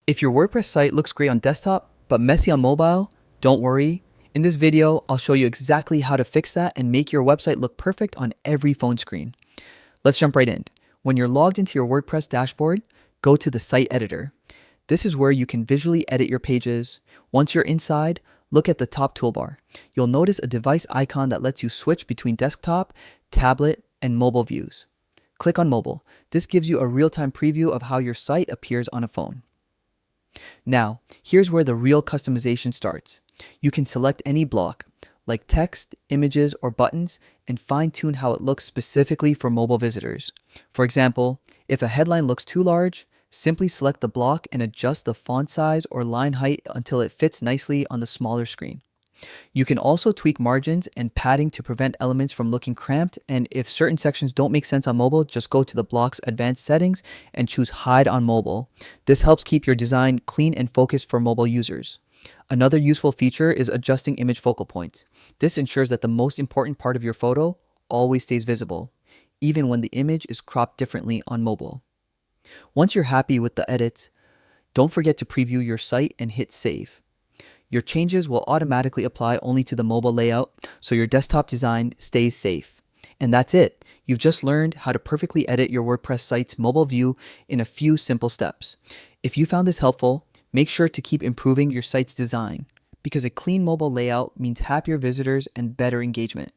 If your WordPress site looks great on desktop, but messy on mobile, don't worry. In this video, I'll show you exactly how to fix that and make your website look perfect on every phone screen. Let's jump right in. When you're logged into your WordPress dashboard, go to the site editor. This is where you can visually edit your pages. Once you're inside, look at the top toolbar. You'll notice a device icon that lets you switch between desktop, tablet, and mobile views. Click on mobile. This gives you a real-time preview of how your site appears on a phone. Now, here's where the real customization starts. You can select any block, like text, images, or buttons, and fine-tune how it looks specifically for mobile visitors. For example, if a headline looks too large, simply select the block and adjust the font size or line height until it fits nicely on the smaller screen. You can also tweak margins and padding to prevent elements from looking cramped, and if certain sections don't make sense on mobile, just go to the block's advanced settings and choose Hide on Mobile. This helps keep your design clean and focused for mobile users. Another useful feature is adjusting image focal points. This ensures that the most important part of your photo always stays visible, even when the image is cropped differently on mobile. Once you're happy with the edits, don't forget to preview your site and hit Save. Your changes will automatically apply only to the mobile layout, so your desktop design stays safe. And that's it. You've just learned how to perfectly edit your WordPress site's mobile view in a few simple steps. If you found this helpful, make sure to keep improving your site's design, because a clean mobile layout means happier visitors and better engagement.